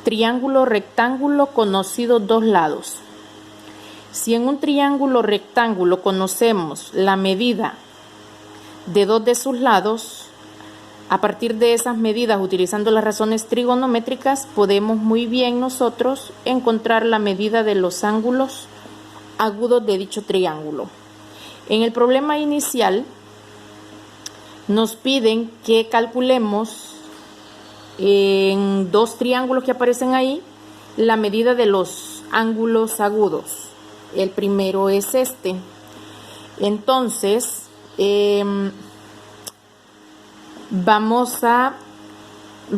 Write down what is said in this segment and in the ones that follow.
triángulo rectángulo conocido dos lados. Si en un triángulo rectángulo conocemos la medida de dos de sus lados, a partir de esas medidas, utilizando las razones trigonométricas, podemos muy bien nosotros encontrar la medida de los ángulos agudos de dicho triángulo. En el problema inicial nos piden que calculemos en dos triángulos que aparecen ahí la medida de los ángulos agudos. El primero es este. Entonces, vamos a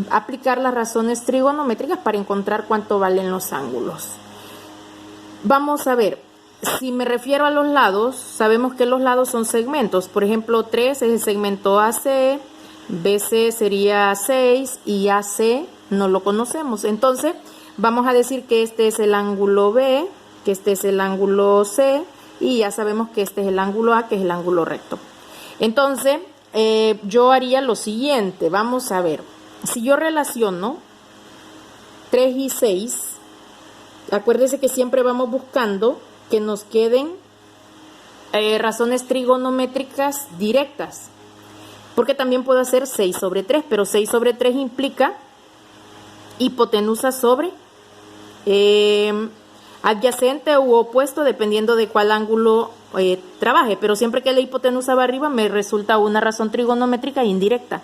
aplicar las razones trigonométricas para encontrar cuánto valen los ángulos. Vamos a ver, si me refiero a los lados, sabemos que los lados son segmentos. Por ejemplo, 3 es el segmento AC, BC sería 6 y AC no lo conocemos. Entonces, vamos a decir que este es el ángulo B, que este es el ángulo C y ya sabemos que este es el ángulo A, que es el ángulo recto. Entonces, yo haría lo siguiente. Vamos a ver, si yo relaciono 3 y 6, acuérdense que siempre vamos buscando que nos queden razones trigonométricas directas, porque también puedo hacer 6 sobre 3, pero 6 sobre 3 implica hipotenusa sobre adyacente u opuesto, dependiendo de cuál ángulo trabaje, pero siempre que la hipotenusa va arriba me resulta una razón trigonométrica indirecta.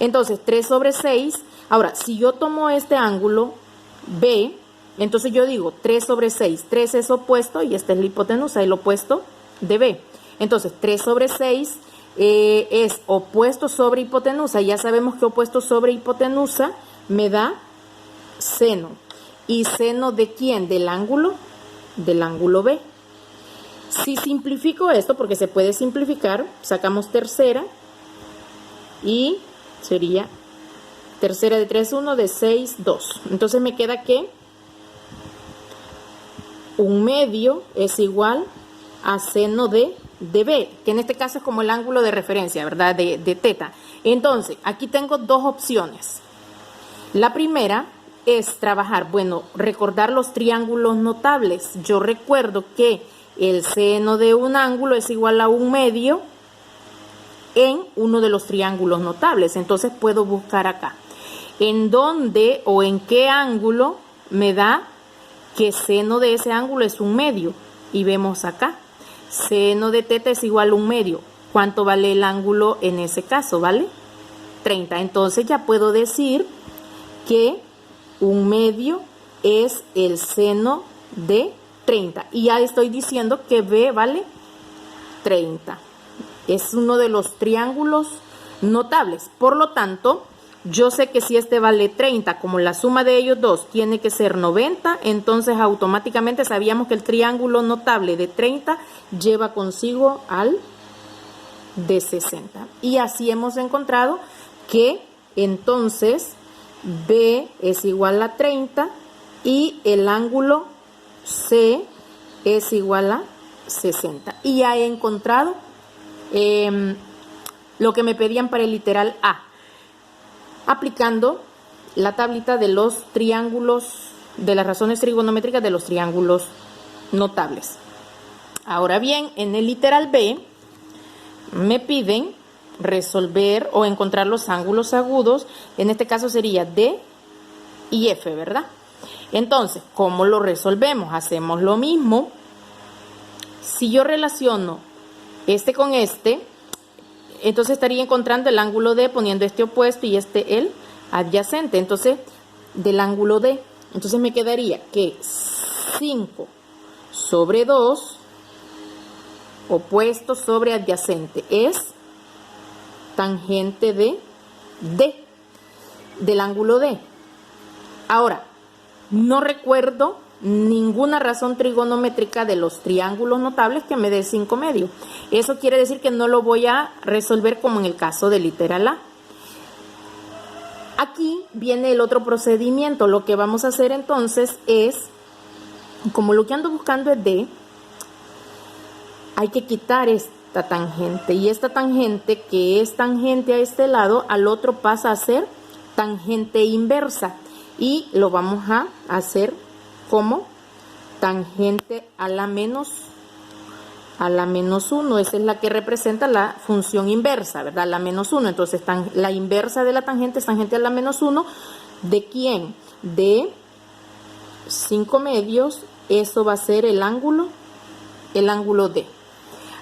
Entonces 3 sobre 6, ahora si yo tomo este ángulo B, entonces yo digo 3 sobre 6, 3 es opuesto y esta es la hipotenusa, el opuesto de B. Entonces 3 sobre 6 es opuesto sobre hipotenusa, ya sabemos que opuesto sobre hipotenusa me da seno. ¿Y seno de quién? Del ángulo B. Si simplifico esto, porque se puede simplificar, sacamos tercera y sería tercera de 3, 1, de 6, 2. Entonces me queda que 1/2 es igual a seno de B, que en este caso es como el ángulo de referencia, ¿verdad? De teta. Entonces, aquí tengo dos opciones. La primera es trabajar, recordar los triángulos notables. Yo recuerdo que el seno de un ángulo es igual a 1/2 en uno de los triángulos notables. Entonces puedo buscar acá en dónde o en qué ángulo me da que seno de ese ángulo es 1/2. Y vemos acá, seno de teta es igual a 1/2. ¿Cuánto vale el ángulo en ese caso? Vale 30. Entonces ya puedo decir que 1/2 es el seno de 30. Y ya estoy diciendo que B vale 30. Es uno de los triángulos notables. Por lo tanto, yo sé que si este vale 30, como la suma de ellos dos tiene que ser 90, entonces automáticamente sabíamos que el triángulo notable de 30 lleva consigo al de 60. Y así hemos encontrado que entonces B es igual a 30 y el ángulo C es igual a 60. Y ya he encontrado lo que me pedían para el literal A, aplicando la tablita de los triángulos, de las razones trigonométricas de los triángulos notables. Ahora bien, en el literal B me piden resolver o encontrar los ángulos agudos. En este caso sería D y F, ¿verdad? Entonces, ¿cómo lo resolvemos? Hacemos lo mismo. Si yo relaciono este con este, entonces estaría encontrando el ángulo D poniendo este opuesto y este el adyacente. Entonces, del ángulo D, entonces me quedaría que 5 sobre 2 opuesto sobre adyacente es tangente de D, del ángulo D. Ahora, no recuerdo ninguna razón trigonométrica de los triángulos notables que me dé 5/2. Eso quiere decir que no lo voy a resolver como en el caso del literal A. Aquí viene el otro procedimiento. Lo que vamos a hacer entonces es, como lo que ando buscando es D, hay que quitar esta tangente. Y esta tangente, que es tangente a este lado, al otro pasa a ser tangente inversa. y lo vamos a hacer como tangente a la menos 1. Esa es la que representa la función inversa, ¿verdad? La menos 1. Entonces, la inversa de la tangente es tangente a la menos 1. ¿De quién? De 5 medios. Eso va a ser el ángulo D.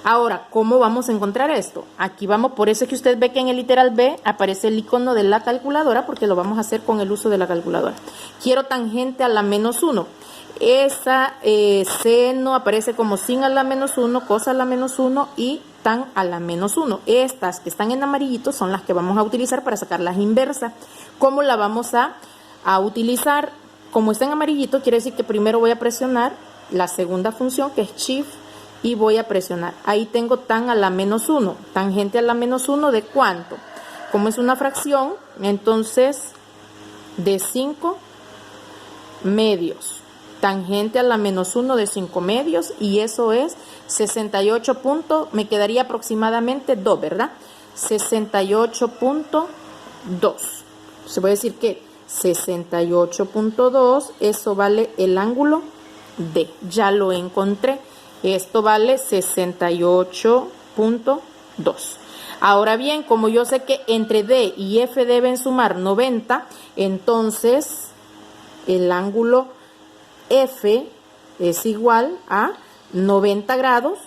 Ahora, ¿cómo vamos a encontrar esto? Aquí vamos, por eso es que usted ve que en el literal B aparece el icono de la calculadora, porque lo vamos a hacer con el uso de la calculadora. Quiero tangente a la menos 1. Esa seno aparece como sin a la menos 1, cos a la menos 1 y tan a la menos 1. Estas que están en amarillito son las que vamos a utilizar para sacar las inversas. ¿Cómo la vamos a utilizar? Como está en amarillito, quiere decir que primero voy a presionar la segunda función, que es Shift, y voy a presionar. Ahí tengo tan a la menos 1. Tangente a la menos 1 ¿de cuánto? Como es una fracción, entonces de 5 medios. Tangente a la menos 1 de 5 medios, y eso es 68 puntos, me quedaría aproximadamente 2, ¿verdad? 68.2. Se puede decir que 68.2, eso vale el ángulo D. Ya lo encontré. Esto vale 68.2. Ahora bien, como yo sé que entre D y F deben sumar 90, entonces el ángulo F es igual a 90 grados,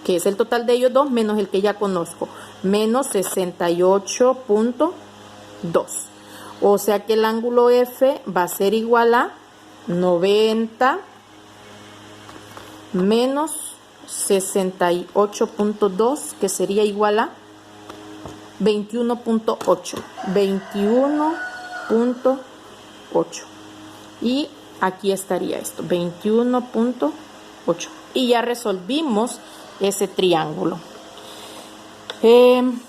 que es el total de ellos dos, menos el que ya conozco, menos 68.2. O sea que el ángulo F va a ser igual a 90 menos 68.2, que sería igual a 21.8. 21.8. Y aquí estaría esto, 21.8. Y ya resolvimos ese triángulo. En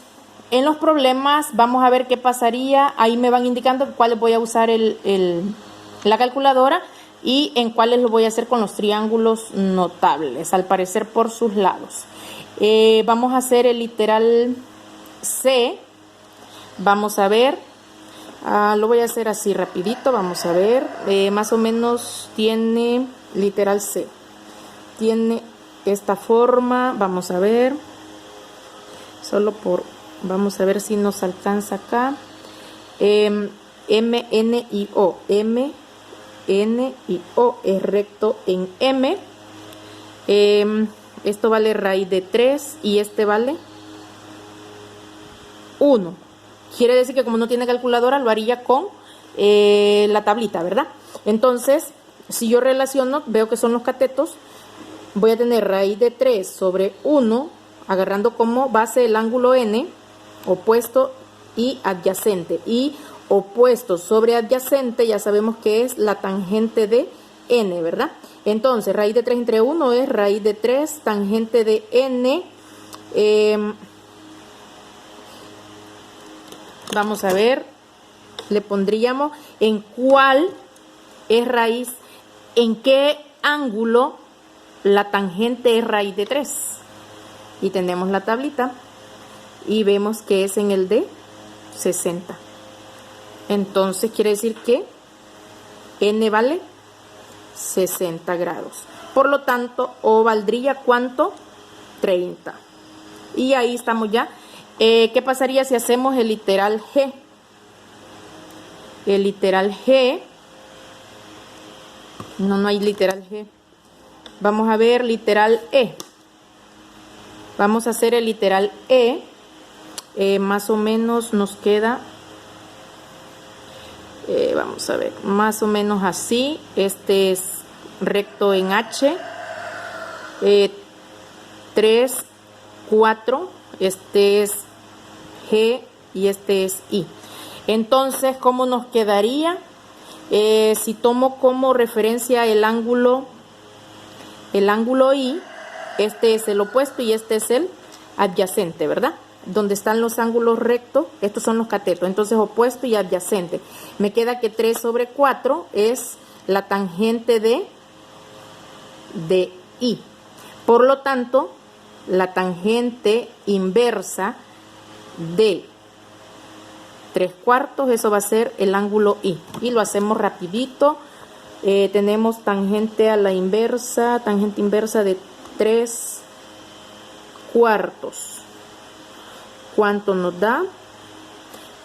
los problemas vamos a ver qué pasaría. Ahí me van indicando cuáles voy a usar la calculadora y en cuáles lo voy a hacer con los triángulos notables, al parecer por sus lados. Vamos a hacer el literal C. Vamos a ver. Lo voy a hacer así rapidito. Vamos a ver. Más o menos tiene literal C. Tiene esta forma. Vamos a ver. Vamos a ver si nos alcanza acá. M, N y O. M, N y O es recto en M. Esto vale raíz de 3 y este vale 1. Quiere decir que como no tiene calculadora lo haría con la tablita, ¿verdad? Entonces, si yo relaciono, veo que son los catetos, voy a tener raíz de 3 sobre 1, agarrando como base el ángulo N, opuesto y adyacente. Y opuesto sobre adyacente ya sabemos que es la tangente de N, ¿verdad? Entonces, raíz de 3 entre 1 es raíz de 3, tangente de N. Vamos a ver, le pondríamos en cuál es raíz, en qué ángulo la tangente es raíz de 3. Y tenemos la tablita y vemos que es en el de 60. Entonces quiere decir que N vale 60 grados. Por lo tanto, O valdría ¿cuánto? 30. Y ahí estamos ya. ¿Qué pasaría si hacemos el literal G? El literal G. No hay literal G. Vamos a ver literal E. Vamos a hacer el literal E. Más o menos nos queda. Vamos a ver. Más o menos así. Este es recto en H. 3, 4. Este es G y este es I. Entonces, ¿cómo nos quedaría? Si tomo como referencia el ángulo I, este es el opuesto y este es el adyacente, ¿verdad? Donde están los ángulos rectos, estos son los catetos, entonces opuesto y adyacente. Me queda que 3 sobre 4 es la tangente de I. Por lo tanto, la tangente inversa de 3/4, eso va a ser el ángulo I. Y lo hacemos rapidito. Tenemos tangente a la inversa, tangente inversa de 3/4. ¿Cuánto nos da?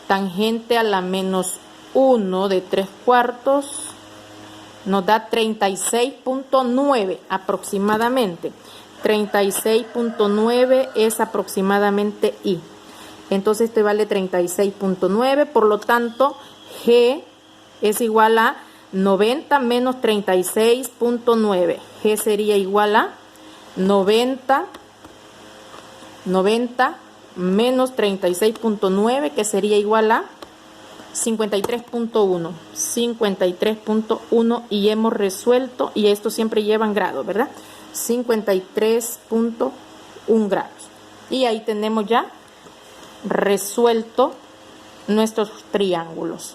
Tangente a la -1 de 3/4 nos da 36.9 aproximadamente. 36.9 es aproximadamente I. Entonces este vale 36.9, por lo tanto G es igual a 90 menos 36.9. G sería igual a 90 menos 36.9, que sería igual a 53.1. 53.1 y hemos resuelto, y esto siempre lleva en grados, ¿verdad? 53.1 grados. Y ahí tenemos ya resuelto nuestros triángulos.